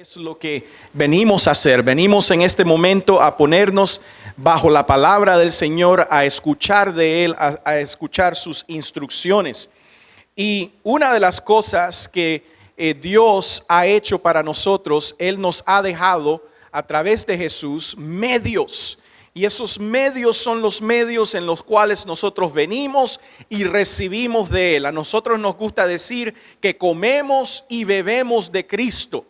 Es lo que venimos a hacer. Venimos en este momento a ponernos bajo la palabra del Señor, a escuchar de Él, a escuchar sus instrucciones. Y una de las cosas que Dios ha hecho para nosotros, Él nos ha dejado a través de Jesús medios. Y esos medios son los medios en los cuales nosotros venimos y recibimos de Él. A nosotros nos gusta decir que comemos y bebemos de Cristo,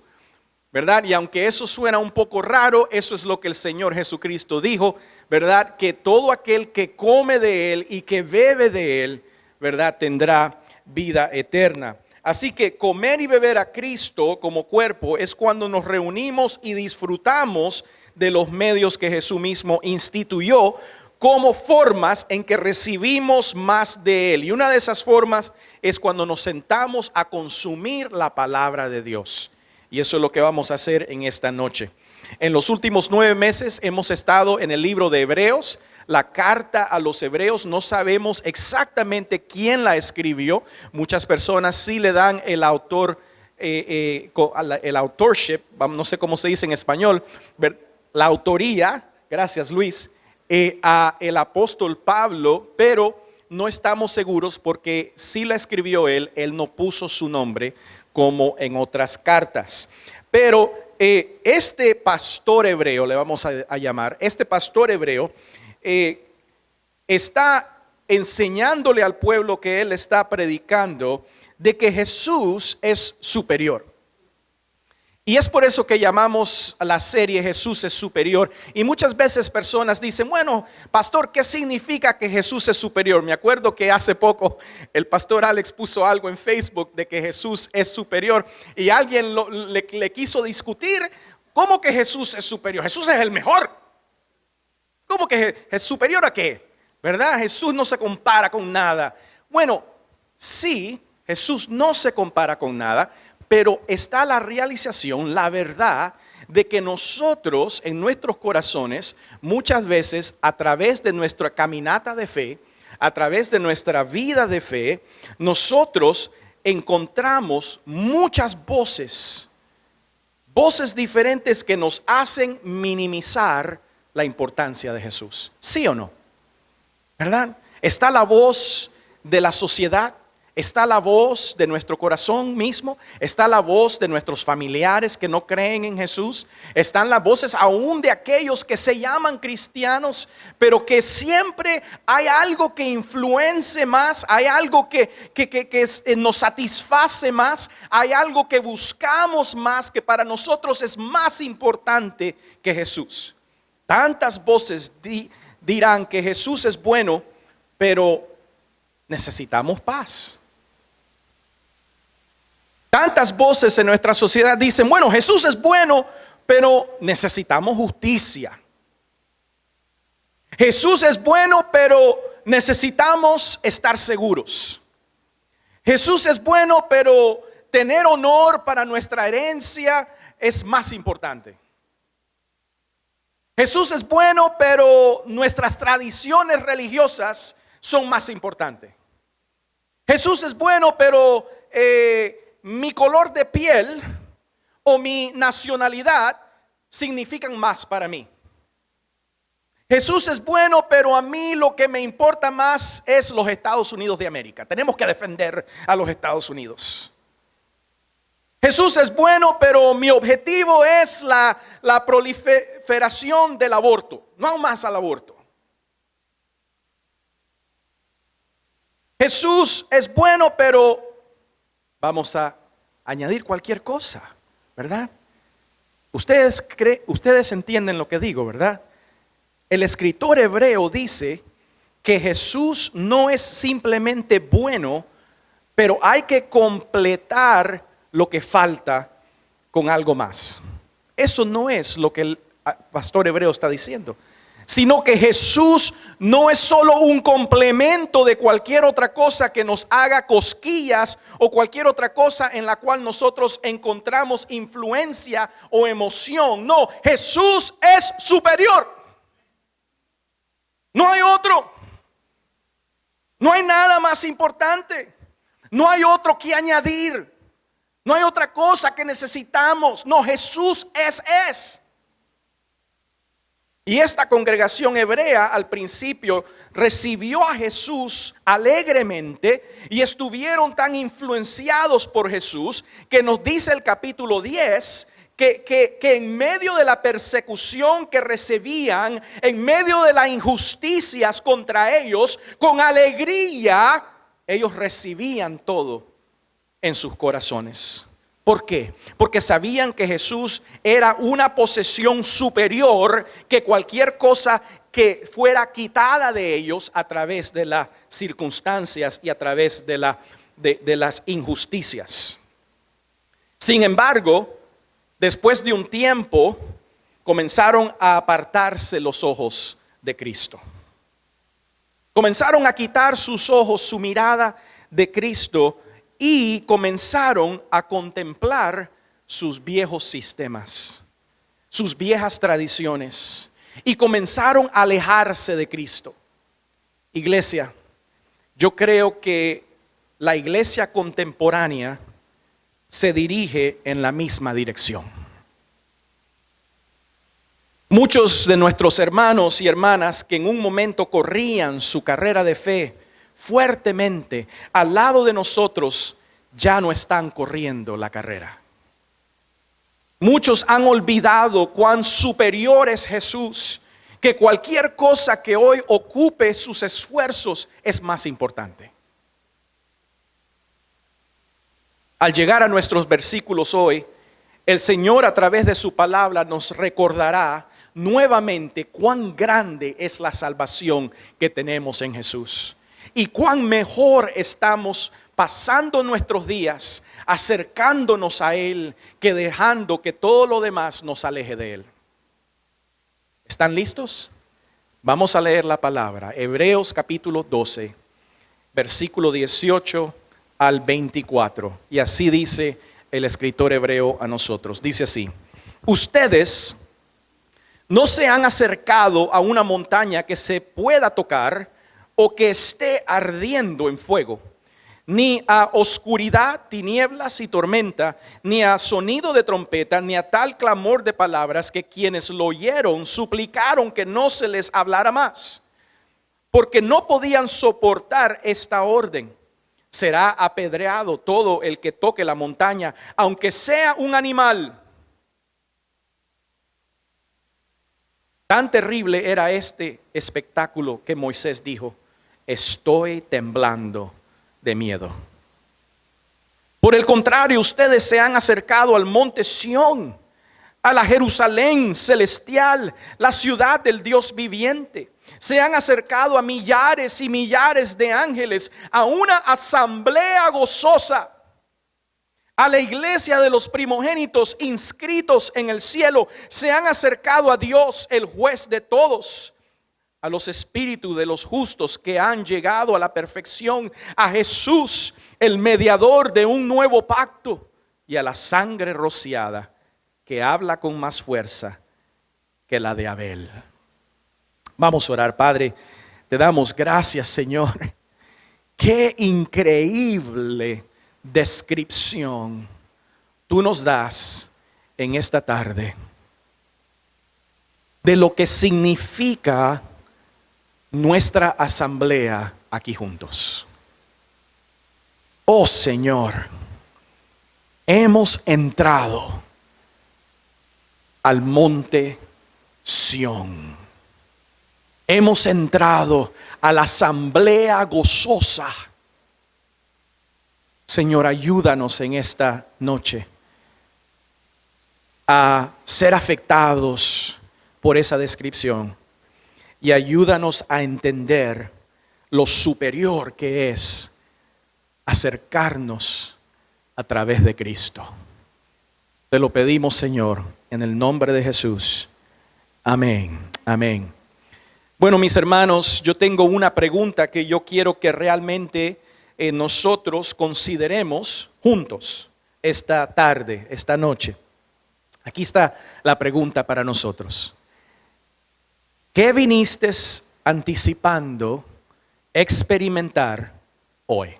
¿verdad? Y aunque eso suena un poco raro, eso es lo que el Señor Jesucristo dijo, ¿verdad? Que todo aquel que come de Él y que bebe de Él, ¿verdad? Tendrá vida eterna. Así que comer y beber a Cristo como cuerpo es cuando nos reunimos y disfrutamos de los medios que Jesús mismo instituyó como formas en que recibimos más de Él. Y una de esas formas es cuando nos sentamos a consumir la palabra de Dios. Y eso es lo que vamos a hacer en esta noche. En los últimos 9 meses hemos estado en el libro de Hebreos, la carta a los Hebreos. No sabemos exactamente quién la escribió. Muchas personas sí le dan el autor, el authorship, no sé cómo se dice en español, la autoría, gracias Luis, a el apóstol Pablo, pero no estamos seguros porque si la escribió él no puso su nombre como en otras cartas. Pero este pastor hebreo, le vamos a llamar, este pastor hebreo está enseñándole al pueblo que él está predicando de que Jesús es superior. Y es por eso que llamamos a la serie Jesús es superior. Y muchas veces personas dicen, bueno, pastor, ¿qué significa que Jesús es superior? Me acuerdo que hace poco el pastor Alex puso algo en Facebook de que Jesús es superior. Y alguien le quiso discutir, ¿cómo que Jesús es superior? Jesús es el mejor. ¿Cómo que es superior a qué? ¿Verdad? Jesús no se compara con nada. Bueno, sí, Jesús no se compara con nada. Pero está la realización, la verdad, de que nosotros en nuestros corazones, muchas veces a través de nuestra caminata de fe, a través de nuestra vida de fe, nosotros encontramos muchas voces diferentes que nos hacen minimizar la importancia de Jesús. ¿Sí o no? ¿Verdad? Está la voz de la sociedad. Está la voz de nuestro corazón mismo, está la voz de nuestros familiares que no creen en Jesús, están las voces aún de aquellos que se llaman cristianos, pero que siempre hay algo que influencia más, hay algo que nos satisface más, hay algo que buscamos más, que para nosotros es más importante que Jesús. Tantas voces dirán que Jesús es bueno, pero necesitamos paz. Tantas voces en nuestra sociedad dicen, bueno, Jesús es bueno, pero necesitamos justicia. Jesús es bueno, pero necesitamos estar seguros. Jesús es bueno, pero tener honor para nuestra herencia es más importante. Jesús es bueno, pero nuestras tradiciones religiosas son más importantes. Jesús es bueno, pero mi color de piel o mi nacionalidad significan más para mí. Jesús es bueno, pero a mí lo que me importa más es los Estados Unidos de América. Tenemos que defender a los Estados Unidos. Jesús es bueno, pero mi objetivo es la proliferación del aborto, no más al aborto. Jesús es bueno, pero vamos a añadir cualquier cosa, ¿verdad? Ustedes entienden lo que digo, ¿verdad? El escritor hebreo dice que Jesús no es simplemente bueno, pero hay que completar lo que falta con algo más. Eso no es lo que el pastor hebreo está diciendo, sino que Jesús no es solo un complemento de cualquier otra cosa que nos haga cosquillas o cualquier otra cosa en la cual nosotros encontramos influencia o emoción. No, Jesús es superior. No hay otro. No hay nada más importante. No hay otro que añadir. No hay otra cosa que necesitamos. No, Jesús es. Y esta congregación hebrea al principio recibió a Jesús alegremente y estuvieron tan influenciados por Jesús que nos dice el capítulo 10 que en medio de la persecución que recibían, en medio de las injusticias contra ellos, con alegría, ellos recibían todo en sus corazones. ¿Por qué? Porque sabían que Jesús era una posesión superior que cualquier cosa que fuera quitada de ellos a través de las circunstancias y a través de las injusticias. Sin embargo, después de un tiempo, comenzaron a apartarse los ojos de Cristo. Comenzaron a quitar sus ojos, su mirada de Cristo, y comenzaron a contemplar sus viejos sistemas, sus viejas tradiciones, y comenzaron a alejarse de Cristo. Iglesia, yo creo que la iglesia contemporánea se dirige en la misma dirección. Muchos de nuestros hermanos y hermanas que en un momento corrían su carrera de fe fuertemente al lado de nosotros, ya no están corriendo la carrera. Muchos han olvidado cuán superior es Jesús, que cualquier cosa que hoy ocupe sus esfuerzos es más importante. Al llegar a nuestros versículos hoy, el Señor a través de su palabra nos recordará nuevamente cuán grande es la salvación que tenemos en Jesús. Y cuán mejor estamos pasando nuestros días acercándonos a Él que dejando que todo lo demás nos aleje de Él. ¿Están listos? Vamos a leer la palabra. Hebreos capítulo 12, versículo 18 al 24. Y así dice el escritor hebreo a nosotros. Dice así: ustedes no se han acercado a una montaña que se pueda tocar o que esté ardiendo en fuego, ni a oscuridad, tinieblas y tormenta, ni a sonido de trompeta, ni a tal clamor de palabras que quienes lo oyeron suplicaron que no se les hablara más, porque no podían soportar esta orden. Será apedreado todo el que toque la montaña, aunque sea un animal. Tan terrible era este espectáculo que Moisés dijo: estoy temblando de miedo. Por el contrario, ustedes se han acercado al monte Sión, a la Jerusalén celestial, la ciudad del Dios viviente. Se han acercado a millares y millares de ángeles, a una asamblea gozosa, a la iglesia de los primogénitos inscritos en el cielo. Se han acercado a Dios, el juez de todos, a los espíritus de los justos que han llegado a la perfección, a Jesús, el mediador de un nuevo pacto, y a la sangre rociada que habla con más fuerza que la de Abel. Vamos a orar. Padre, te damos gracias, Señor. Qué increíble descripción tú nos das en esta tarde de lo que significa nuestra asamblea aquí juntos. Oh Señor, hemos entrado al monte Sión. Hemos entrado a la asamblea gozosa. Señor, ayúdanos en esta noche a ser afectados por esa descripción y ayúdanos a entender lo superior que es acercarnos a través de Cristo. Te lo pedimos, Señor, en el nombre de Jesús. Amén, amén. Bueno, mis hermanos, yo tengo una pregunta que yo quiero que realmente nosotros consideremos juntos esta tarde, esta noche. Aquí está la pregunta para nosotros. ¿Qué viniste anticipando experimentar hoy?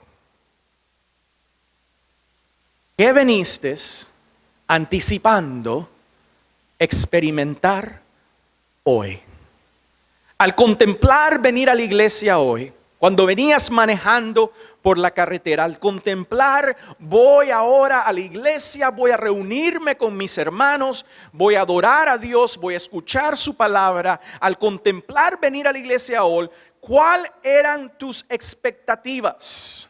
¿Qué veniste anticipando experimentar hoy? Al contemplar venir a la iglesia hoy, cuando venías manejando por la carretera, al contemplar, voy ahora a la iglesia, voy a reunirme con mis hermanos, voy a adorar a Dios, voy a escuchar su palabra. Al contemplar venir a la iglesia hoy, ¿cuáles eran tus expectativas?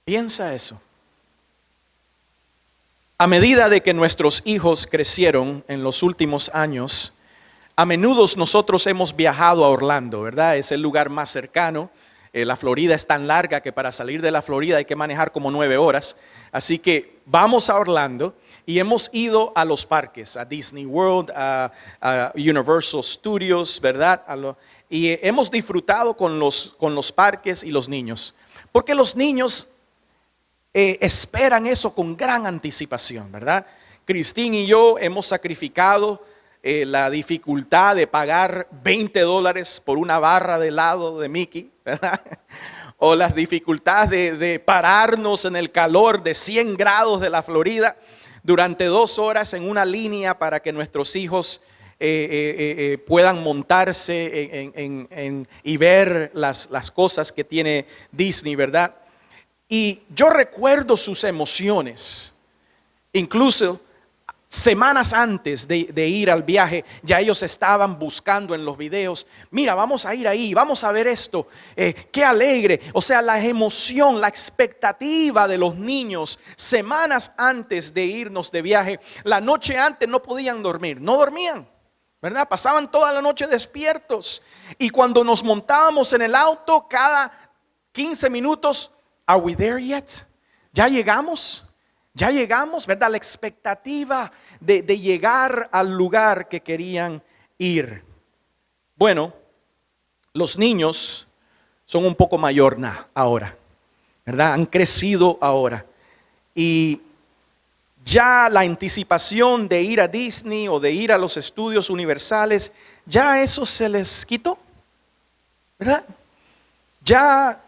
Piensa eso. A medida de que nuestros hijos crecieron en los últimos años, a menudo nosotros hemos viajado a Orlando, ¿verdad? Es el lugar más cercano. La Florida es tan larga que para salir de la Florida hay que manejar como 9 horas. Así que vamos a Orlando y hemos ido a los parques, a Disney World, a Universal Studios, ¿verdad? Y hemos disfrutado con los parques y los niños. Porque los niños esperan eso con gran anticipación, ¿verdad? Cristín y yo hemos sacrificado la dificultad de pagar $20 por una barra de helado de Mickey, ¿verdad? O las dificultades de pararnos en el calor de 100 grados de la Florida durante 2 horas en una línea para que nuestros hijos puedan montarse y ver las cosas que tiene Disney, ¿verdad? Y yo recuerdo sus emociones, incluso semanas antes de ir al viaje, ya ellos estaban buscando en los videos, mira, vamos a ir ahí, vamos a ver esto, qué alegre. O sea, la emoción, la expectativa de los niños, semanas antes de irnos de viaje, la noche antes no podían dormir, no dormían, ¿verdad? Pasaban toda la noche despiertos. Y cuando nos montábamos en el auto, cada 15 minutos, ¿are we there yet? ¿Ya llegamos? Ya llegamos, ¿verdad? La expectativa de llegar al lugar que querían ir. Bueno, los niños son un poco mayor ahora, ¿verdad? Han crecido ahora. Y ya la anticipación de ir a Disney o de ir a los estudios universales, ya eso se les quitó, ¿verdad? Ya,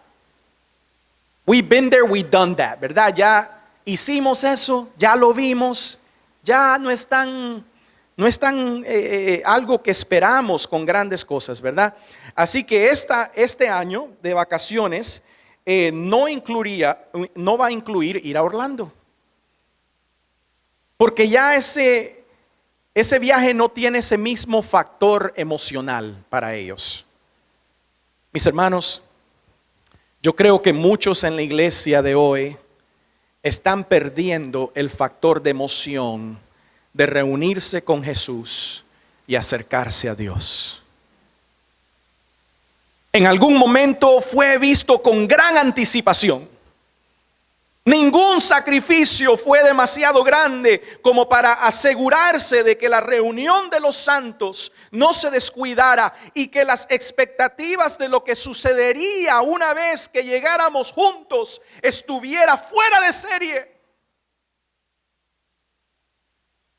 we've been there, we've done that, ¿verdad? Ya hicimos eso, ya lo vimos, ya no es tan algo que esperamos con grandes cosas, ¿verdad? Así que este año de vacaciones no va a incluir ir a Orlando. Porque ya ese viaje no tiene ese mismo factor emocional para ellos. Mis hermanos, yo creo que muchos en la iglesia de hoy están perdiendo el factor de emoción de reunirse con Jesús y acercarse a Dios. En algún momento fue visto con gran anticipación. Ningún sacrificio fue demasiado grande como para asegurarse de que la reunión de los santos no se descuidara y que las expectativas de lo que sucedería una vez que llegáramos juntos estuviera fuera de serie.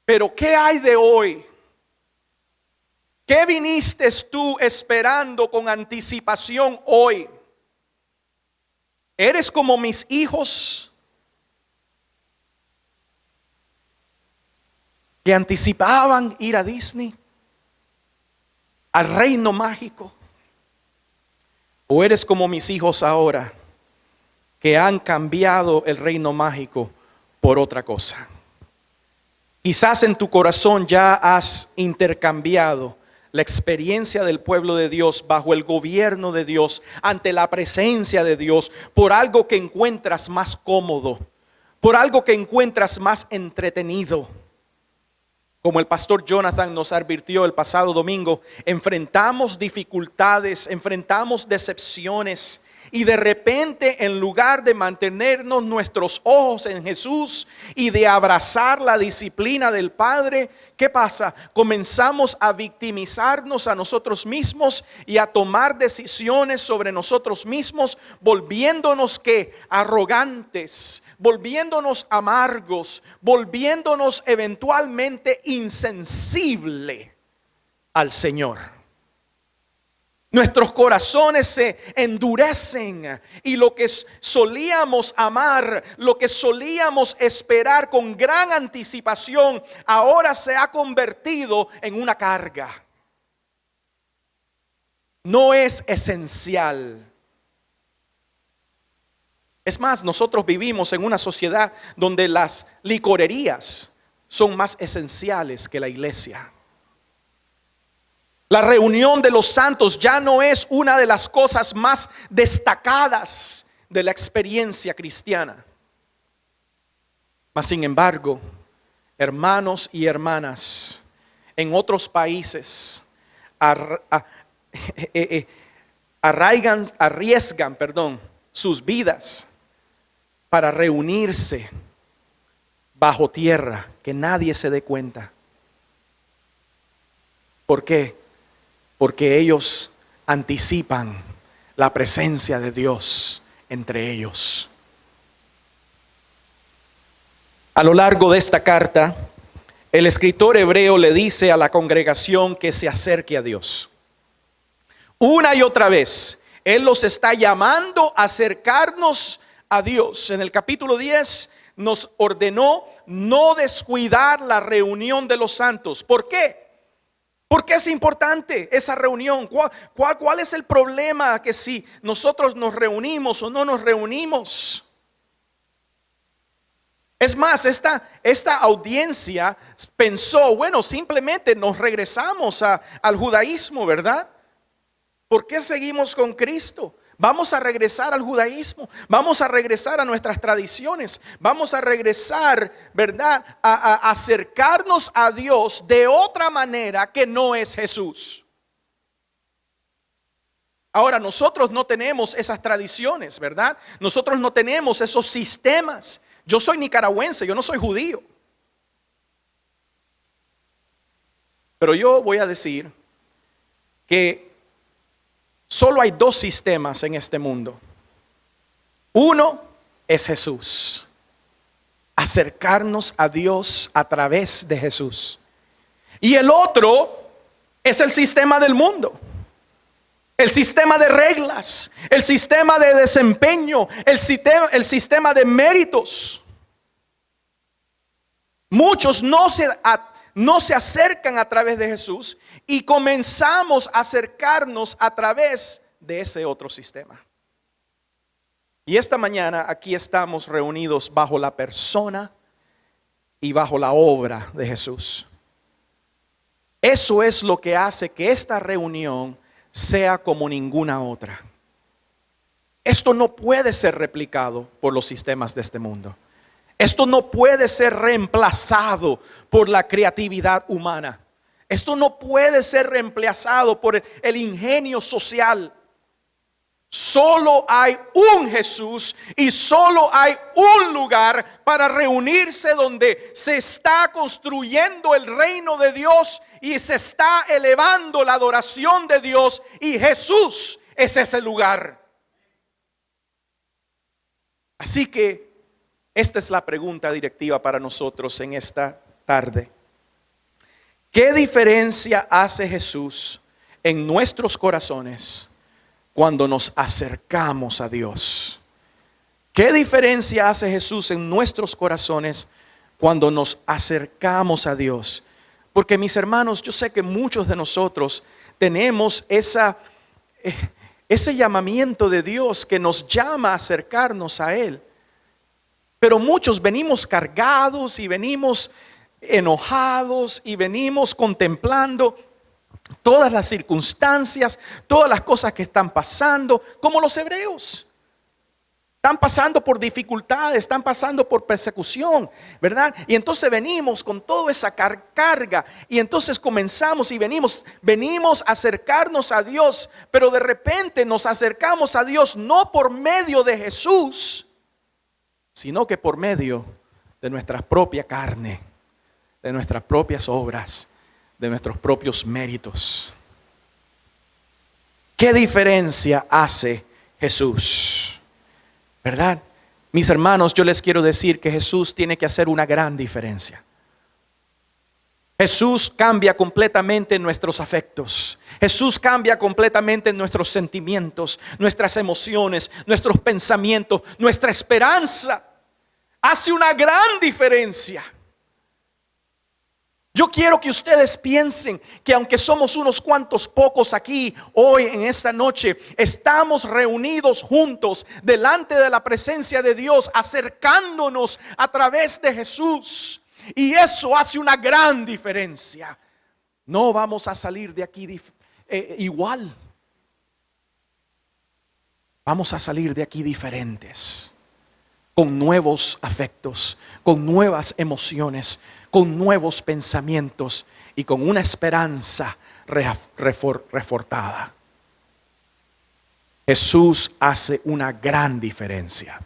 Pero ¿qué hay de hoy? ¿Qué viniste tú esperando con anticipación hoy? ¿Eres como mis hijos que anticipaban ir a Disney, al reino mágico? ¿O eres como mis hijos ahora que han cambiado el reino mágico por otra cosa? Quizás en tu corazón ya has intercambiado la experiencia del pueblo de Dios bajo el gobierno de Dios, ante la presencia de Dios, por algo que encuentras más cómodo, por algo que encuentras más entretenido. Como el pastor Jonathan nos advirtió el pasado domingo, enfrentamos dificultades, enfrentamos decepciones. Y de repente, en lugar de mantenernos nuestros ojos en Jesús y de abrazar la disciplina del Padre, ¿qué pasa? Comenzamos a victimizarnos a nosotros mismos y a tomar decisiones sobre nosotros mismos, volviéndonos arrogantes, volviéndonos amargos, volviéndonos eventualmente insensible al Señor. Nuestros corazones se endurecen y lo que solíamos amar, lo que solíamos esperar con gran anticipación, ahora se ha convertido en una carga. No es esencial. Es más, nosotros vivimos en una sociedad donde las licorerías son más esenciales que la iglesia. La reunión de los santos ya no es una de las cosas más destacadas de la experiencia cristiana. Mas sin embargo, hermanos y hermanas, en otros países arriesgan sus vidas para reunirse bajo tierra, que nadie se dé cuenta. ¿Por qué? Porque ellos anticipan la presencia de Dios entre ellos. A lo largo de esta carta, el escritor hebreo le dice a la congregación que se acerque a Dios. Una y otra vez, él los está llamando a acercarnos a Dios. En el capítulo 10 nos ordenó no descuidar la reunión de los santos. ¿Por qué? ¿Por qué es importante esa reunión? ¿Cuál es el problema que si nosotros nos reunimos o no nos reunimos? Es más, esta audiencia pensó, bueno, simplemente nos regresamos al judaísmo, ¿verdad? ¿Por qué seguimos con Cristo? Vamos a regresar al judaísmo, vamos a regresar a nuestras tradiciones, vamos a regresar, ¿verdad? A acercarnos a Dios de otra manera que no es Jesús. Ahora, nosotros no tenemos esas tradiciones, ¿verdad? Nosotros no tenemos esos sistemas. Yo soy nicaragüense, yo no soy judío. Pero yo voy a decir que solo hay dos sistemas en este mundo. Uno es Jesús. Acercarnos a Dios a través de Jesús. Y el otro es el sistema del mundo. El sistema de reglas, el sistema de desempeño, el sistema de méritos. Muchos no se acercan a través de Jesús y comenzamos a acercarnos a través de ese otro sistema. Y esta mañana aquí estamos reunidos bajo la persona y bajo la obra de Jesús. Eso es lo que hace que esta reunión sea como ninguna otra. Esto no puede ser replicado por los sistemas de este mundo. Esto no puede ser reemplazado por la creatividad humana. Esto no puede ser reemplazado por el ingenio social. Solo hay un Jesús y solo hay un lugar para reunirse donde se está construyendo el reino de Dios y se está elevando la adoración de Dios, y Jesús es ese lugar. Así que esta es la pregunta directiva para nosotros en esta tarde. ¿Qué diferencia hace Jesús en nuestros corazones cuando nos acercamos a Dios? ¿Qué diferencia hace Jesús en nuestros corazones cuando nos acercamos a Dios? Porque mis hermanos, yo sé que muchos de nosotros tenemos ese llamamiento de Dios que nos llama a acercarnos a Él. Pero muchos venimos cargados y venimos enojados y venimos contemplando todas las circunstancias, todas las cosas que están pasando, como los hebreos. Están pasando por dificultades, están pasando por persecución, ¿verdad? Y entonces venimos con toda esa carga y entonces comenzamos y venimos a acercarnos a Dios, pero de repente nos acercamos a Dios no por medio de Jesús, sino que por medio de nuestra propia carne, de nuestras propias obras, de nuestros propios méritos. ¿Qué diferencia hace Jesús? ¿Verdad? Mis hermanos, yo les quiero decir que Jesús tiene que hacer una gran diferencia. Jesús cambia completamente nuestros afectos. Jesús cambia completamente nuestros sentimientos, nuestras emociones, nuestros pensamientos, nuestra esperanza. Hace una gran diferencia. Yo quiero que ustedes piensen que aunque somos unos cuantos pocos aquí hoy en esta noche, estamos reunidos juntos delante de la presencia de Dios, acercándonos a través de Jesús. Y eso hace una gran diferencia. No vamos a salir de aquí igual. Vamos a salir de aquí diferentes, con nuevos afectos, con nuevas emociones, con nuevos pensamientos y con una esperanza reforzada. Jesús hace una gran diferencia.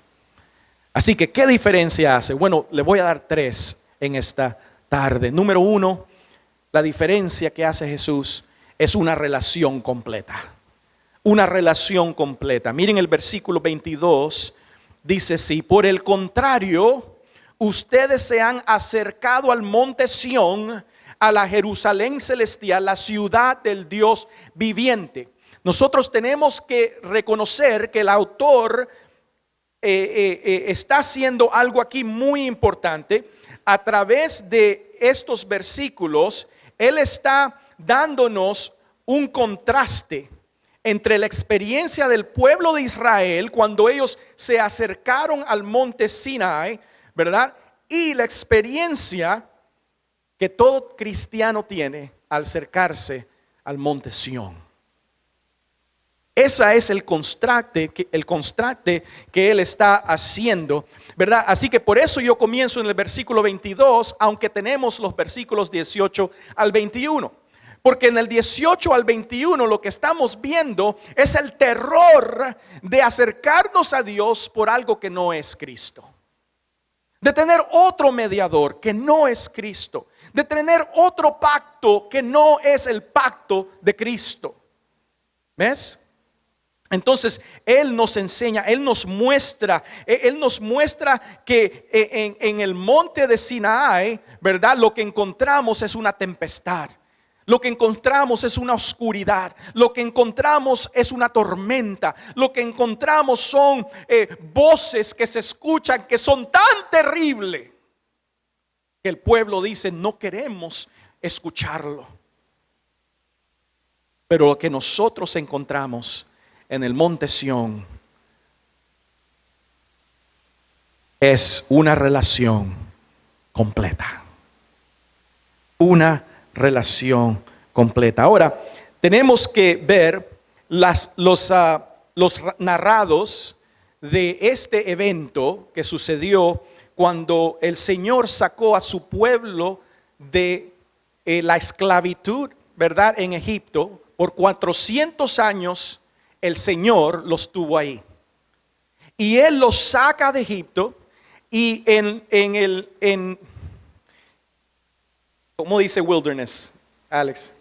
Así que, ¿qué diferencia hace? Bueno, le voy a dar 3 en esta tarde. Número 1, la diferencia que hace Jesús es una relación completa. Una relación completa. Miren el versículo 22, dice así: por el contrario, ustedes se han acercado al monte Sión, a la Jerusalén celestial, la ciudad del Dios viviente. Nosotros tenemos que reconocer que el autor está haciendo algo aquí muy importante. A través de estos versículos, él está dándonos un contraste entre la experiencia del pueblo de Israel cuando ellos se acercaron al monte Sinai, ¿verdad? Y la experiencia que todo cristiano tiene al acercarse al monte Sión. Ese es el contraste que él está haciendo, ¿verdad? Así que por eso yo comienzo en el versículo 22, aunque tenemos los versículos 18 al 21. Porque en el 18 al 21 lo que estamos viendo es el terror de acercarnos a Dios por algo que no es Cristo. De tener otro mediador que no es Cristo. De tener otro pacto que no es el pacto de Cristo. ¿Ves? Entonces Él nos enseña, Él nos muestra que en el monte de Sinaí, ¿verdad? Lo que encontramos es una tempestad. Lo que encontramos es una oscuridad. Lo que encontramos es una tormenta. Lo que encontramos son voces que se escuchan que son tan terribles que el pueblo dice: no queremos escucharlo. Pero lo que nosotros encontramos en el monte Sión es una relación completa. Una relación completa. Ahora, tenemos que ver los narrados de este evento que sucedió cuando el Señor sacó a su pueblo de la esclavitud, ¿verdad? En Egipto. Por 400 años el Señor los tuvo ahí. Y Él los saca de Egipto y ¿cómo dice wilderness, Alex?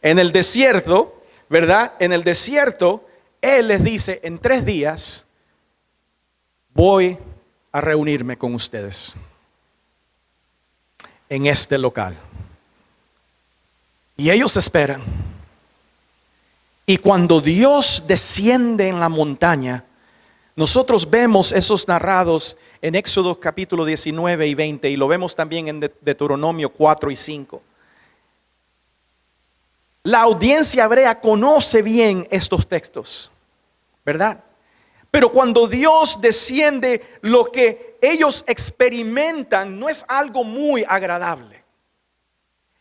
En el desierto, ¿verdad? En el desierto, Él les dice: en 3 días voy a reunirme con ustedes en este local. Y ellos esperan. Y cuando Dios desciende en la montaña, nosotros vemos esos narrados en Éxodo capítulo 19 y 20, y lo vemos también en Deuteronomio 4 y 5. La audiencia hebrea conoce bien estos textos, ¿verdad? Pero cuando Dios desciende, lo que ellos experimentan no es algo muy agradable.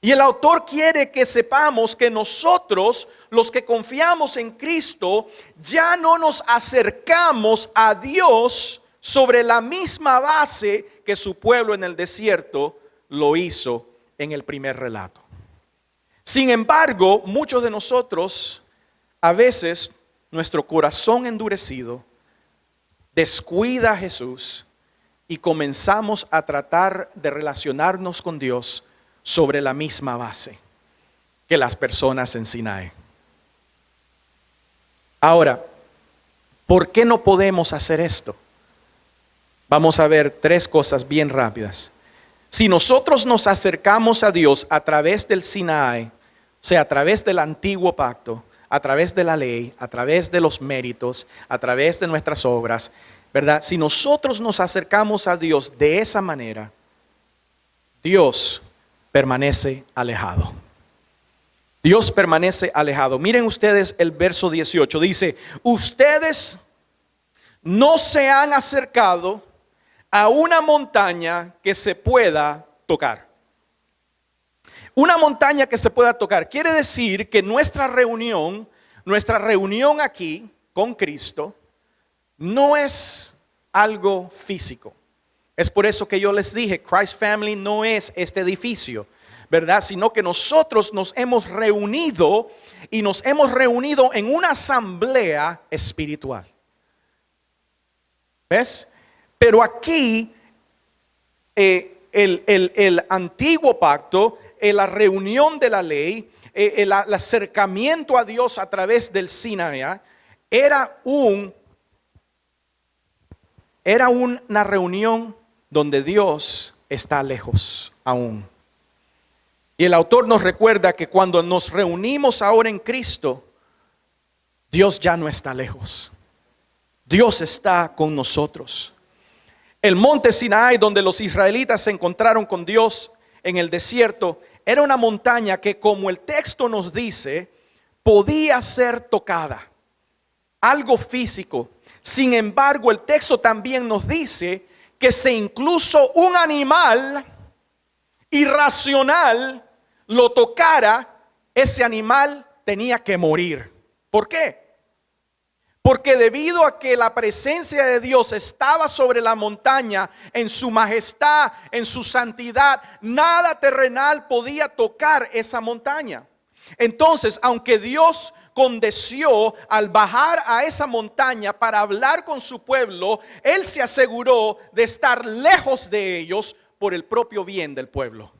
Y el autor quiere que sepamos que nosotros, los que confiamos en Cristo, ya no nos acercamos a Dios sobre la misma base que su pueblo en el desierto lo hizo en el primer relato. Sin embargo, muchos de nosotros, a veces, nuestro corazón endurecido descuida a Jesús y comenzamos a tratar de relacionarnos con Dios sobre la misma base que las personas en Sinaí. Ahora, ¿por qué no podemos hacer esto? Vamos a ver 3 cosas bien rápidas. Si nosotros nos acercamos a Dios a través del Sinaí, o sea, a través del antiguo pacto, a través de la ley, a través de los méritos, a través de nuestras obras, ¿verdad? Si nosotros nos acercamos a Dios de esa manera, Dios permanece alejado. Dios permanece alejado. Miren ustedes el verso 18. Dice, ustedes no se han acercado a una montaña que se pueda tocar. Una montaña que se pueda tocar. Quiere decir que nuestra reunión aquí con Cristo no es algo físico. Es por eso que yo les dije, Christ Family no es este edificio, ¿verdad? Sino que nosotros nos hemos reunido y nos hemos reunido en una asamblea espiritual. ¿Ves? Pero aquí el antiguo pacto, la reunión de la ley, el acercamiento a Dios a través del Sinaí, era una reunión donde Dios está lejos aún. Y el autor nos recuerda que cuando nos reunimos ahora en Cristo, Dios ya no está lejos. Dios está con nosotros. El monte Sinaí, donde los israelitas se encontraron con Dios en el desierto, era una montaña que, como el texto nos dice, podía ser tocada, algo físico. Sin embargo, el texto también nos dice que si incluso un animal irracional lo tocara, ese animal tenía que morir. ¿Por qué? Porque debido a que la presencia de Dios estaba sobre la montaña, en su majestad, en su santidad, nada terrenal podía tocar esa montaña. Entonces, aunque Dios condeció al bajar a esa montaña para hablar con su pueblo, Él se aseguró de estar lejos de ellos por el propio bien del pueblo.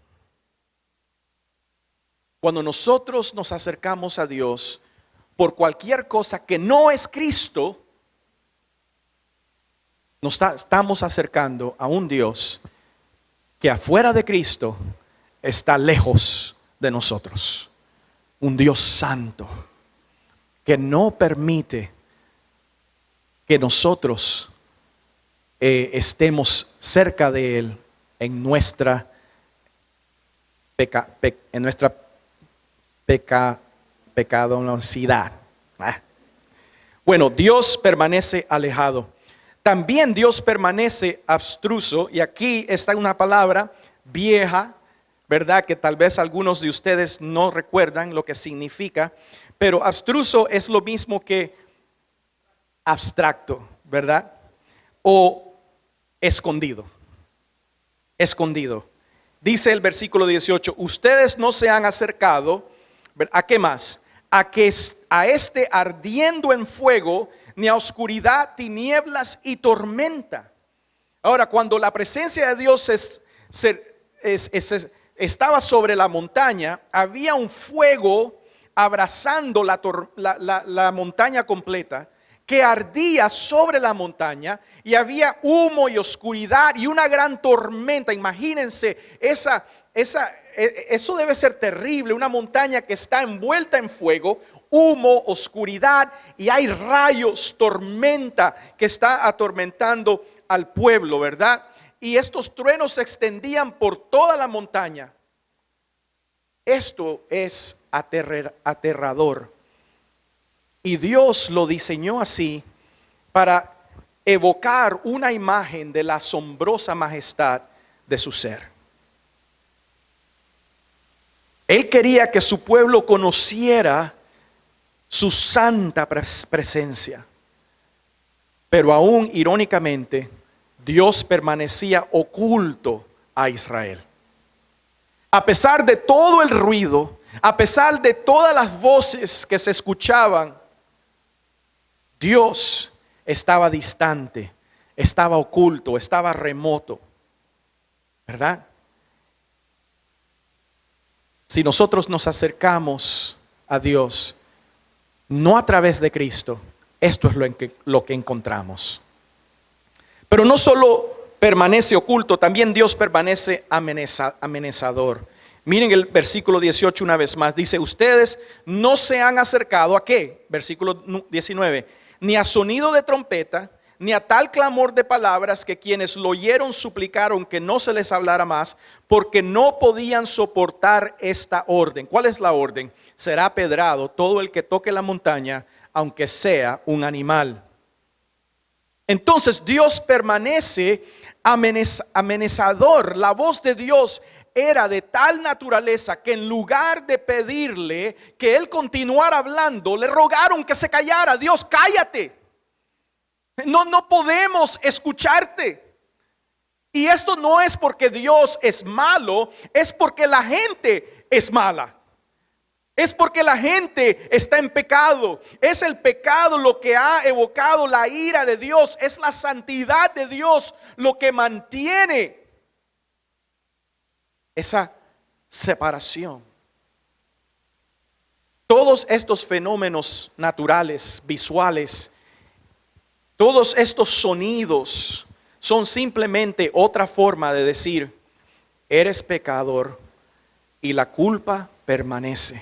Cuando nosotros nos acercamos a Dios por cualquier cosa que no es Cristo, nos estamos acercando a un Dios que afuera de Cristo está lejos de nosotros. Un Dios santo que no permite que nosotros estemos cerca de Él en nuestra pecaminosidad. Bueno, Dios permanece alejado. También Dios permanece abstruso, y aquí está una palabra vieja, ¿verdad? Que tal vez algunos de ustedes no recuerdan lo que significa, pero abstruso es lo mismo que abstracto, ¿verdad? O escondido. Escondido. Dice el versículo 18, ustedes no se han acercado, ¿a qué más? A este ardiendo en fuego, ni a oscuridad, tinieblas y tormenta. Ahora, cuando la presencia de Dios estaba sobre la montaña, había un fuego abrazando la montaña completa, que ardía sobre la montaña, y había humo y oscuridad y una gran tormenta. Imagínense, eso debe ser terrible, una montaña que está envuelta en fuego, humo, oscuridad, y hay rayos, tormenta que está atormentando al pueblo, ¿verdad? Y estos truenos se extendían por toda la montaña. Esto es aterrador. Y Dios lo diseñó así para evocar una imagen de la asombrosa majestad de su ser. Él quería que su pueblo conociera su santa presencia. Pero aún irónicamente, Dios permanecía oculto a Israel. A pesar de todo el ruido, a pesar de todas las voces que se escuchaban, Dios estaba distante, estaba oculto, estaba remoto, ¿verdad? Si nosotros nos acercamos a Dios, no a través de Cristo, esto es lo que encontramos. Pero no solo permanece oculto, también Dios permanece amenazador. Miren el versículo 18 una vez más. Dice, ustedes no se han acercado ¿a qué? Versículo 19. Ni a sonido de trompeta, ni a tal clamor de palabras que quienes lo oyeron suplicaron que no se les hablara más, porque no podían soportar esta orden. ¿Cuál es la orden? Será apedrado todo el que toque la montaña, aunque sea un animal. Entonces Dios permanece amenazador. La voz de Dios era de tal naturaleza que en lugar de pedirle que él continuara hablando, le rogaron que se callara. Dios, cállate. No podemos escucharte. Y esto no es porque Dios es malo, es porque la gente es mala. Es porque la gente está en pecado. Es el pecado lo que ha evocado la ira de Dios. Es la santidad de Dios lo que mantiene esa separación. Todos estos fenómenos naturales, visuales, todos estos sonidos son simplemente otra forma de decir, eres pecador y la culpa permanece.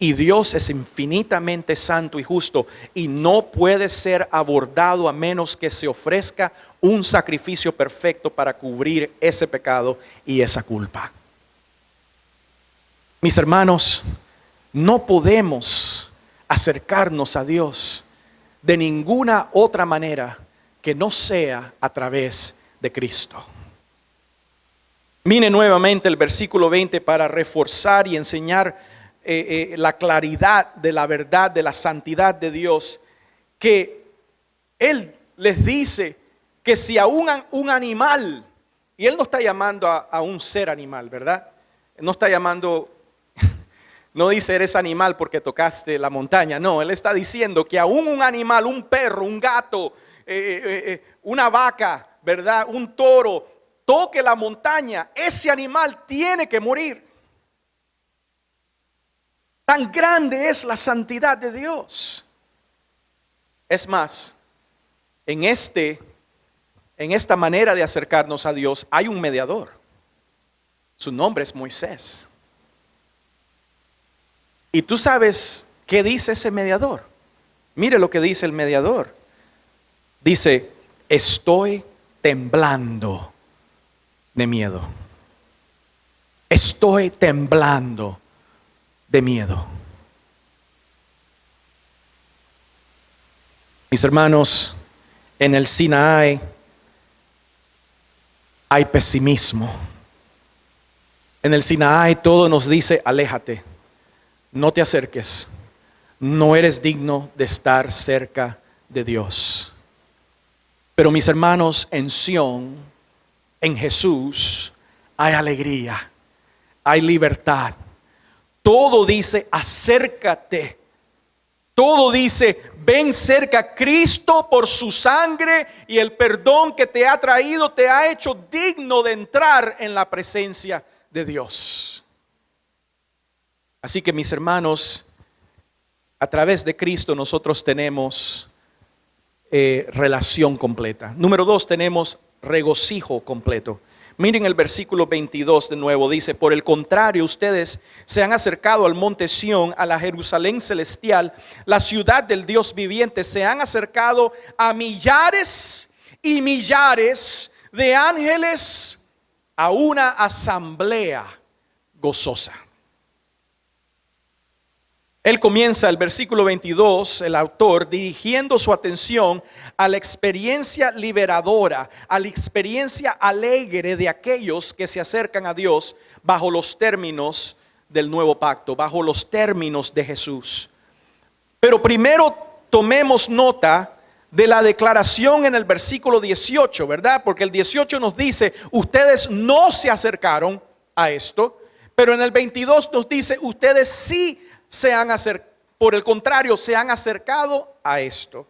Y Dios es infinitamente santo y justo y no puede ser abordado a menos que se ofrezca un sacrificio perfecto para cubrir ese pecado y esa culpa. Mis hermanos, no podemos acercarnos a Dios de ninguna otra manera que no sea a través de Cristo. Mire nuevamente el versículo 20 para reforzar y enseñar la claridad de la verdad, de la santidad de Dios, que Él les dice que si a un animal, y Él no está llamando a un ser animal, ¿verdad? No está llamando, no dice eres animal porque tocaste la montaña, no, Él está diciendo que aún un animal, un perro, un gato, una vaca, ¿verdad? Un toro, toque la montaña, ese animal tiene que morir. Tan grande es la santidad de Dios. Es más, en esta manera de acercarnos a Dios hay un mediador. Su nombre es Moisés. ¿Y tú sabes qué dice ese mediador? Mire lo que dice el mediador. Dice, estoy temblando de miedo. Estoy temblando de miedo. Mis hermanos, en el Sinaí hay pesimismo. En el Sinaí todo nos dice, aléjate, no te acerques, no eres digno de estar cerca de Dios. Pero mis hermanos, en Sión, en Jesús, hay alegría, hay libertad. Todo dice, acércate. Todo dice, ven cerca. Cristo por su sangre y el perdón que te ha traído te ha hecho digno de entrar en la presencia de Dios. Así que mis hermanos, a través de Cristo nosotros tenemos relación completa. Número 2, tenemos regocijo completo. Miren el versículo 22 de nuevo, dice, por el contrario, ustedes se han acercado al monte Sión, a la Jerusalén celestial, la ciudad del Dios viviente, se han acercado a millares y millares de ángeles, a una asamblea gozosa. Él comienza el versículo 22, el autor, dirigiendo su atención a la experiencia liberadora, a la experiencia alegre de aquellos que se acercan a Dios bajo los términos del nuevo pacto, bajo los términos de Jesús. Pero primero tomemos nota de la declaración en el versículo 18, ¿verdad? Porque el 18 nos dice, ustedes no se acercaron a esto, pero en el 22 nos dice, ustedes sí se han acercado, por el contrario, se han acercado a esto.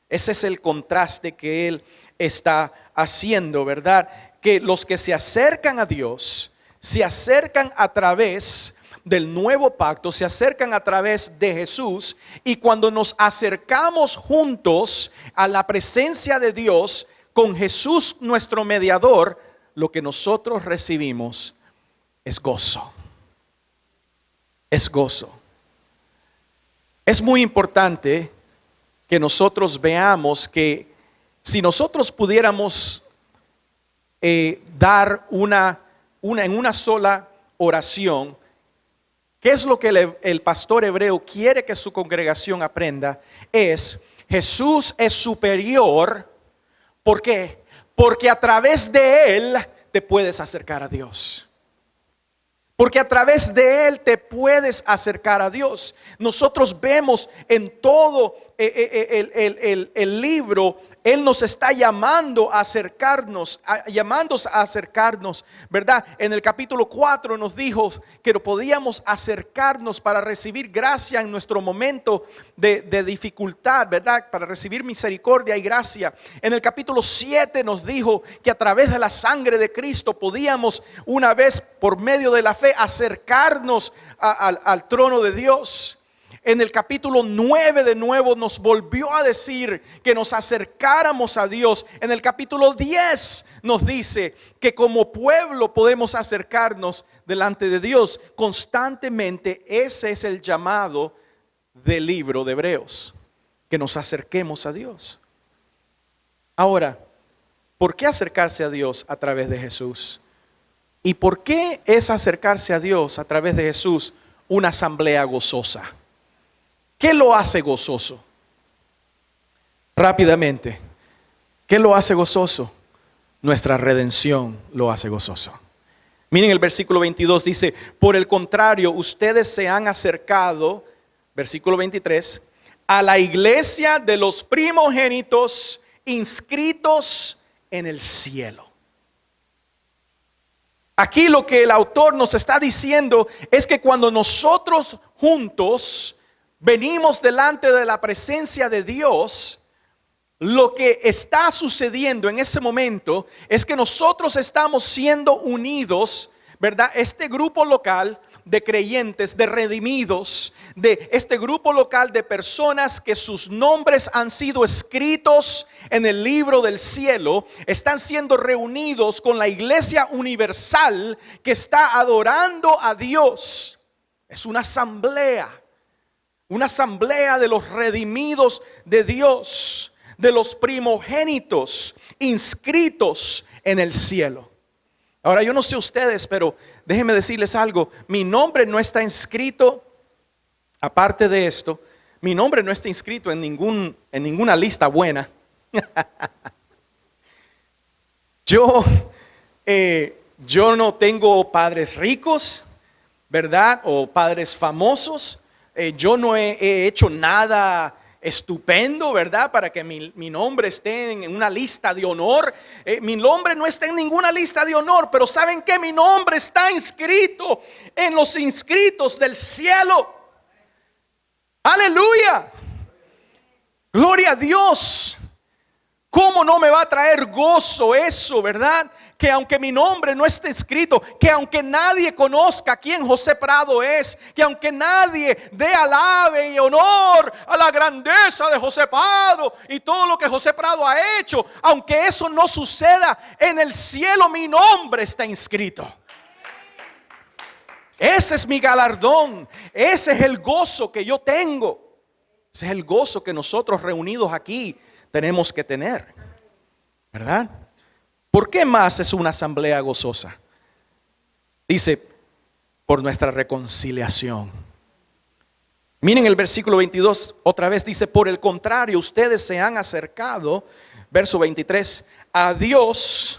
Ese es el contraste que él está haciendo, ¿verdad? Que los que se acercan a Dios, se acercan a través del nuevo pacto, se acercan a través de Jesús, y cuando nos acercamos juntos a la presencia de Dios, con Jesús nuestro mediador, lo que nosotros recibimos es gozo. Es gozo. Es muy importante que nosotros veamos que si nosotros pudiéramos dar en una sola oración, ¿qué es lo que el pastor hebreo quiere que su congregación aprenda? Es: Jesús es superior. ¿Por qué? Porque a través de Él te puedes acercar a Dios. Porque a través de Él te puedes acercar a Dios. Nosotros vemos en todo el libro, Él nos está llamando a acercarnos, ¿verdad? En el capítulo 4 nos dijo que podíamos acercarnos para recibir gracia en nuestro momento de dificultad, ¿verdad? Para recibir misericordia y gracia. En el capítulo 7 nos dijo que a través de la sangre de Cristo podíamos una vez por medio de la fe acercarnos al trono de Dios. En el capítulo 9 de nuevo nos volvió a decir que nos acercáramos a Dios. En el capítulo 10 nos dice que como pueblo podemos acercarnos delante de Dios constantemente. Ese es el llamado del libro de Hebreos, que nos acerquemos a Dios. Ahora, ¿por qué acercarse a Dios a través de Jesús? ¿Y por qué es acercarse a Dios a través de Jesús una asamblea gozosa? ¿Qué lo hace gozoso? Rápidamente, ¿qué lo hace gozoso? Nuestra redención lo hace gozoso. Miren el versículo 22, dice: por el contrario, ustedes se han acercado, versículo 23, a la iglesia de los primogénitos inscritos en el cielo. Aquí lo que el autor nos está diciendo es que cuando nosotros juntos venimos delante de la presencia de Dios, lo que está sucediendo en ese momento es que nosotros estamos siendo unidos, ¿verdad? Este grupo local de creyentes, de redimidos, de este grupo local de personas que sus nombres han sido escritos en el libro del cielo, están siendo reunidos con la iglesia universal que está adorando a Dios. Es una asamblea de los redimidos de Dios, de los primogénitos inscritos en el cielo. Ahora, yo no sé ustedes, pero déjenme decirles algo. Mi nombre no está inscrito, aparte de esto, mi nombre no está inscrito en ninguna lista buena. Yo no tengo padres ricos, ¿verdad? O padres famosos. Yo no he hecho nada estupendo, ¿verdad? Para que mi nombre esté en una lista de honor. Mi nombre no está en ninguna lista de honor, pero ¿saben qué? Mi nombre está inscrito en los inscritos del cielo. ¡Aleluya! ¡Gloria a Dios! ¿Cómo no me va a traer gozo eso, verdad? Que aunque mi nombre no esté escrito, que aunque nadie conozca quién José Prado es, que aunque nadie dé alabe y honor a la grandeza de José Prado y todo lo que José Prado ha hecho, aunque eso no suceda, en el cielo mi nombre está inscrito. Ese es mi galardón, ese es el gozo que yo tengo, ese es el gozo que nosotros reunidos aquí tenemos que tener, ¿verdad? ¿Por qué más es una asamblea gozosa? Dice, por nuestra reconciliación. Miren el versículo 22, otra vez dice: por el contrario, ustedes se han acercado, verso 23, a Dios,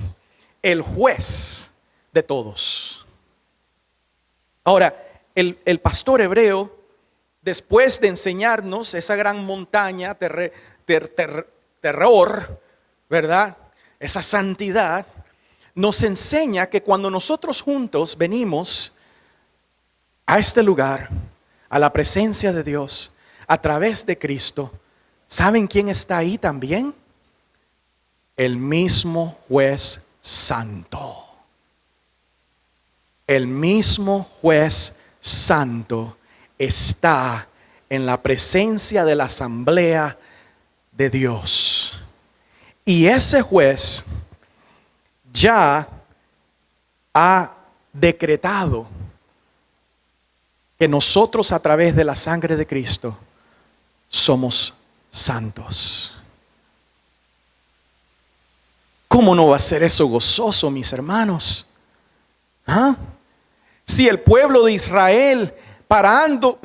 el juez de todos. Ahora, el pastor hebreo, después de enseñarnos esa gran montaña, terror, ¿verdad? Esa santidad, nos enseña que cuando nosotros juntos venimos a este lugar, a la presencia de Dios, a través de Cristo, ¿saben quién está ahí también? El mismo juez santo. El mismo juez santo está en la presencia de la asamblea de Dios. Y ese juez ya ha decretado que nosotros a través de la sangre de Cristo somos santos. ¿Cómo no va a ser eso gozoso, mis hermanos? ¿Ah? Si el pueblo de Israel parados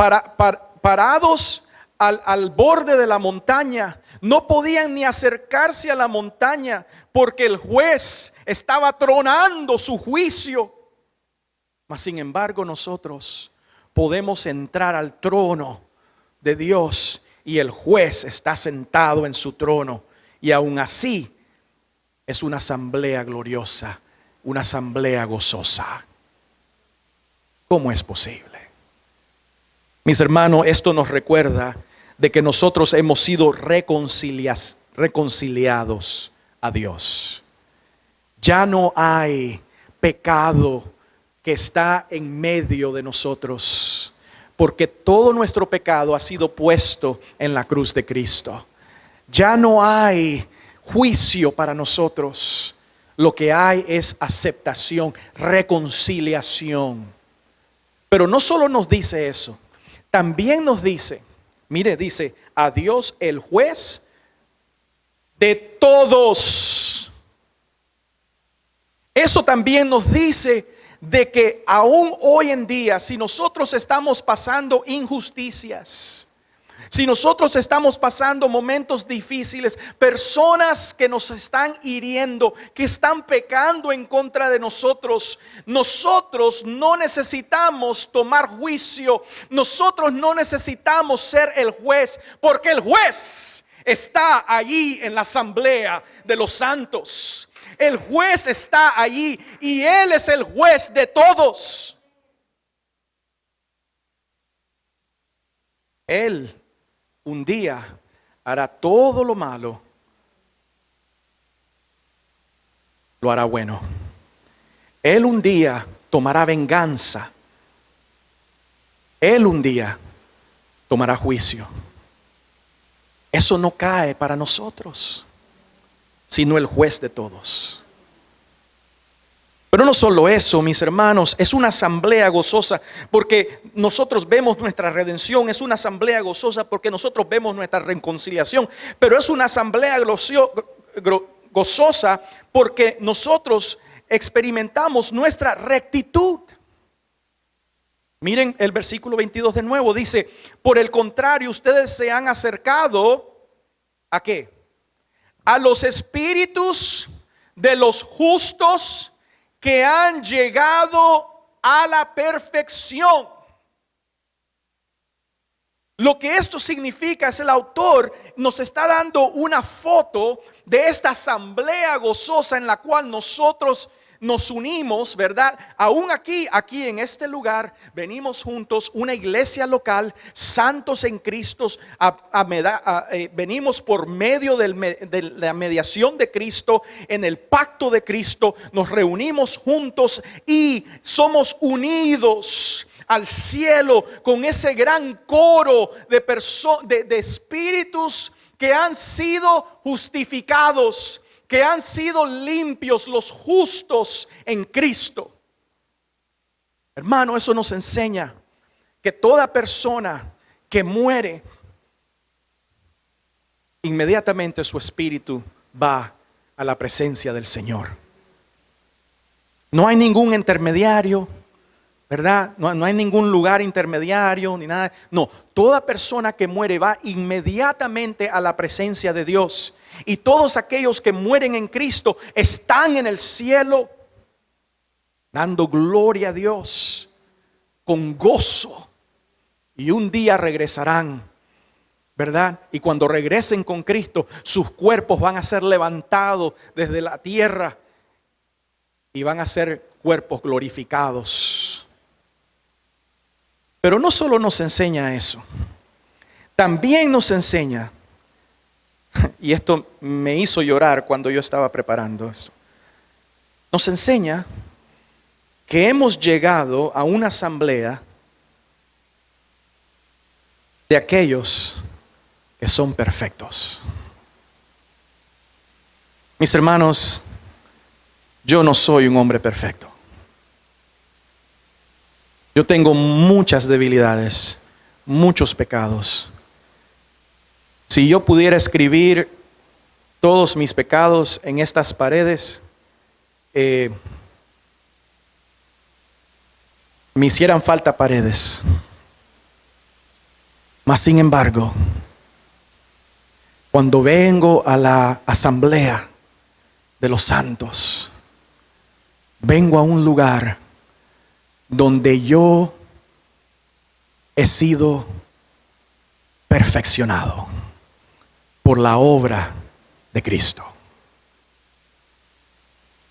al borde de la montaña, no podían ni acercarse a la montaña porque el juez estaba tronando su juicio. Mas sin embargo nosotros podemos entrar al trono de Dios y el juez está sentado en su trono, y aún así es una asamblea gloriosa, una asamblea gozosa. ¿Cómo es posible? Mis hermanos, esto nos recuerda de que nosotros hemos sido reconciliados a Dios. Ya no hay pecado que está en medio de nosotros, porque todo nuestro pecado ha sido puesto en la cruz de Cristo. Ya no hay juicio para nosotros. Lo que hay es aceptación, reconciliación. Pero no solo nos dice eso, también nos dice, mire, dice, a Dios el juez de todos. Eso también nos dice de que aún hoy en día, si nosotros estamos pasando injusticias, si nosotros estamos pasando momentos difíciles, personas que nos están hiriendo, que están pecando en contra de nosotros, nosotros no necesitamos tomar juicio, nosotros no necesitamos ser el juez, porque el juez está allí en la asamblea de los santos. El juez está allí y Él es el juez de todos. Él un día hará todo lo malo, lo hará bueno. Él un día tomará venganza. Él un día tomará juicio. Eso no cae para nosotros, sino el juez de todos. Pero no solo eso, mis hermanos, es una asamblea gozosa porque nosotros vemos nuestra redención, es una asamblea gozosa porque nosotros vemos nuestra reconciliación, pero es una asamblea gozosa porque nosotros experimentamos nuestra rectitud. Miren el versículo 22 de nuevo, dice, por el contrario, ustedes se han acercado, ¿a qué? A los espíritus de los justos que han llegado a la perfección. Lo que esto significa es el autor nos está dando una foto de esta asamblea gozosa en la cual nosotros nos unimos, ¿verdad? Aún aquí en este lugar, venimos juntos, una iglesia local, santos en Cristo, venimos por medio de la mediación de Cristo, en el pacto de Cristo, nos reunimos juntos y somos unidos al cielo con ese gran coro de espíritus que han sido justificados, que han sido limpios, los justos en Cristo. Hermano, eso nos enseña que toda persona que muere, inmediatamente su espíritu va a la presencia del Señor. No hay ningún intermediario, ¿verdad? No hay ningún lugar intermediario ni nada. No, toda persona que muere va inmediatamente a la presencia de Dios. Y todos aquellos que mueren en Cristo están en el cielo dando gloria a Dios con gozo. Y un día regresarán, ¿verdad? Y cuando regresen con Cristo, sus cuerpos van a ser levantados desde la tierra y van a ser cuerpos glorificados. Pero no solo nos enseña eso, también nos enseña, y esto me hizo llorar cuando yo estaba preparando esto, nos enseña que hemos llegado a una asamblea de aquellos que son perfectos. Mis hermanos, yo no soy un hombre perfecto. Yo tengo muchas debilidades, muchos pecados. Si yo pudiera escribir todos mis pecados en estas paredes, me hicieran falta paredes. Mas sin embargo, cuando vengo a la asamblea de los santos, vengo a un lugar donde yo he sido perfeccionado por la obra de Cristo.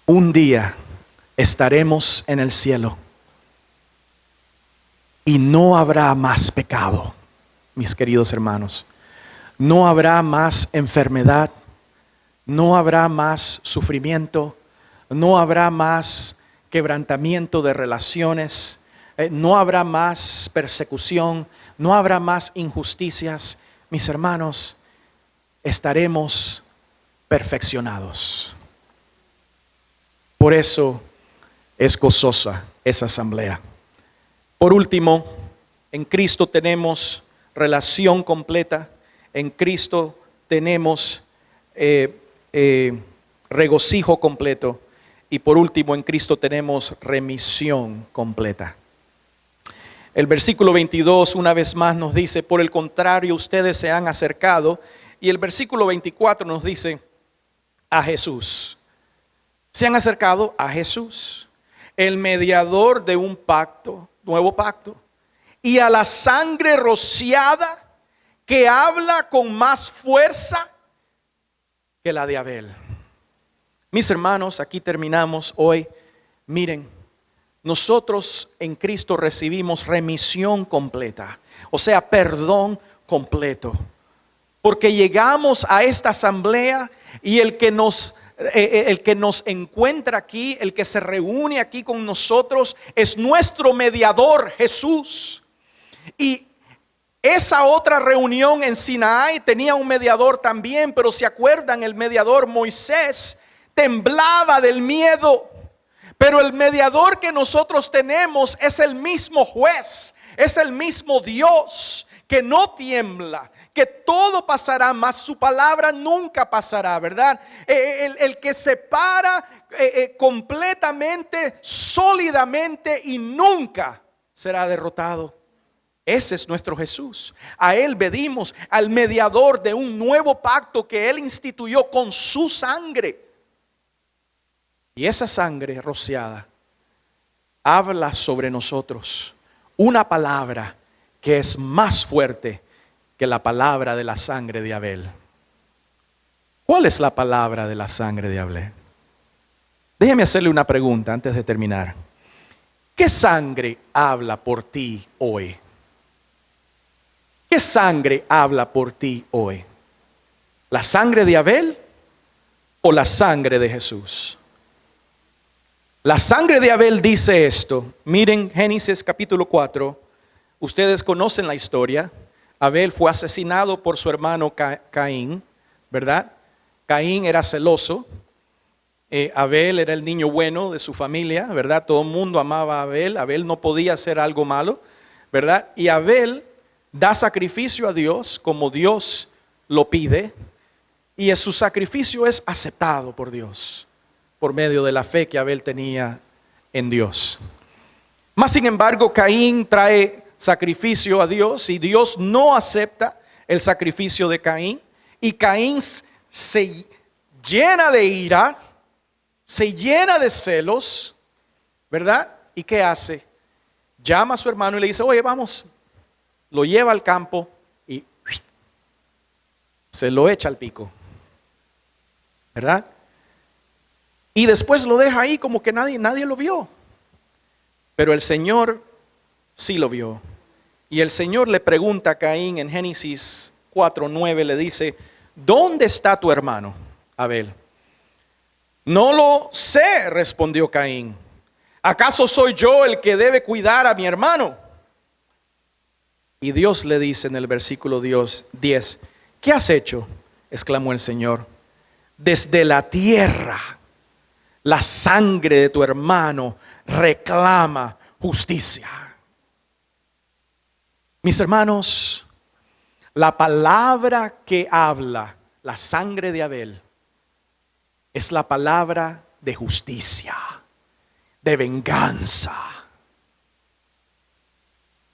Un día estaremos en el cielo y no habrá más pecado, mis queridos hermanos. No habrá más enfermedad, no habrá más sufrimiento, no habrá más quebrantamiento de relaciones, no habrá más persecución, no habrá más injusticias. Mis hermanos, estaremos perfeccionados. Por eso es gozosa esa asamblea. Por último, en Cristo tenemos relación completa. En Cristo tenemos regocijo completo. Y por último, en Cristo tenemos remisión completa. El versículo 22 una vez más nos dice: por el contrario, ustedes se han acercado. Y el versículo 24 nos dice: a Jesús. Se han acercado a Jesús, el mediador de un pacto, nuevo pacto, y a la sangre rociada que habla con más fuerza que la de Abel. Mis hermanos, aquí terminamos hoy. Miren, nosotros en Cristo recibimos remisión completa, o sea, perdón completo. Porque llegamos a esta asamblea y el que nos encuentra aquí, el que se reúne aquí con nosotros, es nuestro mediador, Jesús. Y esa otra reunión en Sinaí tenía un mediador también, pero se acuerdan, el mediador Moisés temblaba del miedo. Pero el mediador que nosotros tenemos es el mismo juez, es el mismo Dios que no tiembla, que todo pasará, mas su palabra nunca pasará, ¿verdad? El que se para completamente, sólidamente y nunca será derrotado. Ese es nuestro Jesús. A Él pedimos, al mediador de un nuevo pacto que Él instituyó con su sangre. Y esa sangre rociada habla sobre nosotros una palabra que es más fuerte que la palabra de la sangre de Abel. ¿Cuál es la palabra de la sangre de Abel? Déjeme hacerle una pregunta antes de terminar. ¿Qué sangre habla por ti hoy? ¿Qué sangre habla por ti hoy? ¿La sangre de Abel o la sangre de Jesús? La sangre de Abel dice esto. Miren Génesis capítulo 4. Ustedes conocen la historia. Abel fue asesinado por su hermano Caín, ¿verdad? Caín era celoso. Abel era el niño bueno de su familia, ¿verdad? Todo el mundo amaba a Abel. Abel no podía hacer algo malo, ¿verdad? Y Abel da sacrificio a Dios como Dios lo pide. Y su sacrificio es aceptado por Dios, por medio de la fe que Abel tenía en Dios. Mas sin embargo, Caín trae sacrificio a Dios y Dios no acepta el sacrificio de Caín. Y Caín se llena de ira, se llena de celos, ¿verdad? ¿Y qué hace? Llama a su hermano y le dice: oye, vamos. Lo lleva al campo y se lo echa al pico, ¿verdad? Y después lo deja ahí como que nadie lo vio. Pero el Señor sí lo vio. Y el Señor le pregunta a Caín en Génesis 4:9, le dice: ¿dónde está tu hermano Abel? No lo sé, respondió Caín. ¿Acaso soy yo el que debe cuidar a mi hermano? Y Dios le dice en el versículo 10: ¿qué has hecho?, exclamó el Señor. desde la tierra, la sangre de tu hermano reclama justicia. Mis hermanos, la palabra que habla la sangre de Abel es la palabra de justicia, de venganza.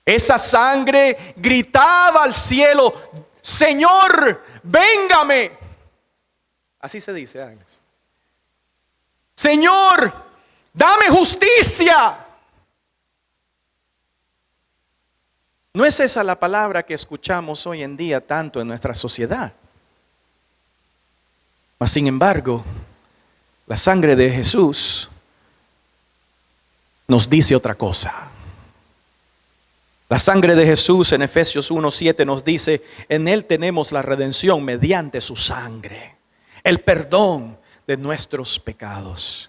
Esa sangre gritaba al cielo: Señor, véngame. Así se dice, Ángeles. Señor, dame justicia. ¿No es esa la palabra que escuchamos hoy en día tanto en nuestra sociedad? Mas sin embargo, la sangre de Jesús nos dice otra cosa. La sangre de Jesús en Efesios 1:7 nos dice: en Él tenemos la redención mediante su sangre, el perdón de nuestros pecados.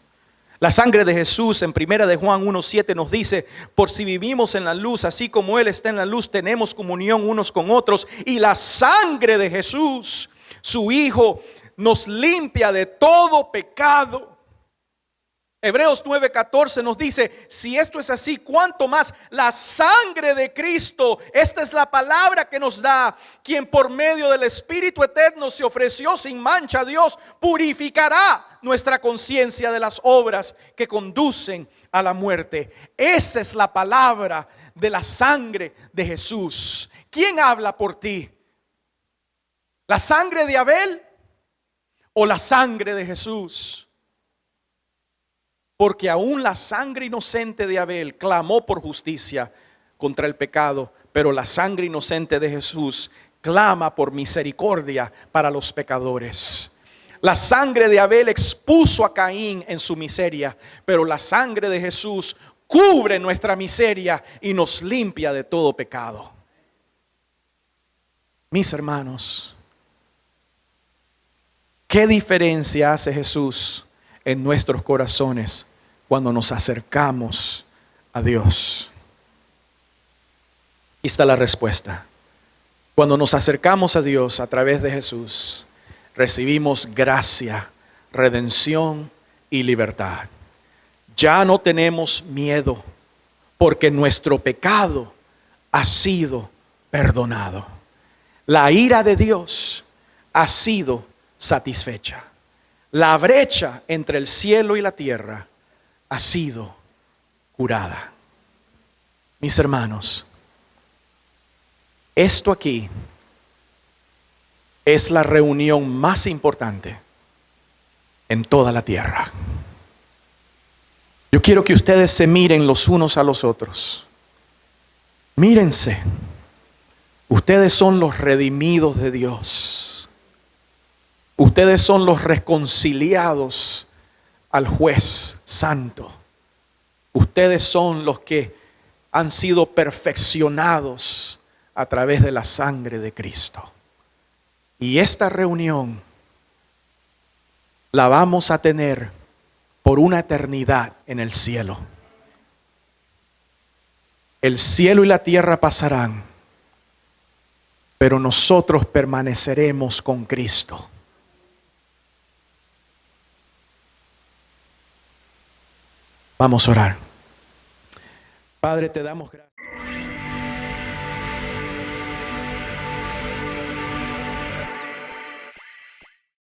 La sangre de Jesús en 1 de Juan 1:7 nos dice: por si vivimos en la luz, así como Él está en la luz, tenemos comunión unos con otros. Y la sangre de Jesús, su Hijo, nos limpia de todo pecado. Hebreos 9:14 nos dice: si esto es así, ¿cuánto más la sangre de Cristo? Esta es la palabra que nos da, quien por medio del Espíritu eterno se ofreció sin mancha a Dios, purificará nuestra conciencia de las obras que conducen a la muerte. Esa es la palabra de la sangre de Jesús. ¿Quién habla por ti? ¿La sangre de Abel o la sangre de Jesús? Porque aún la sangre inocente de Abel clamó por justicia contra el pecado, pero la sangre inocente de Jesús clama por misericordia para los pecadores. La sangre de Abel expuso a Caín en su miseria, pero la sangre de Jesús cubre nuestra miseria y nos limpia de todo pecado. Mis hermanos, ¿qué diferencia hace Jesús en nuestros corazones cuando nos acercamos a Dios? Aquí está la respuesta. Cuando nos acercamos a Dios a través de Jesús, recibimos gracia, redención y libertad. Ya no tenemos miedo, porque nuestro pecado ha sido perdonado. La ira de Dios ha sido satisfecha. La brecha entre el cielo y la tierra ha sido curada. Mis hermanos, esto aquí es la reunión más importante en toda la tierra. Yo quiero que ustedes se miren los unos a los otros. Mírense. Ustedes son los redimidos de Dios. Ustedes son los reconciliados al juez santo. Ustedes son los que han sido perfeccionados a través de la sangre de Cristo. Y esta reunión la vamos a tener por una eternidad en el cielo. El cielo y la tierra pasarán, pero nosotros permaneceremos con Cristo. Vamos a orar. Padre, te damos gracias.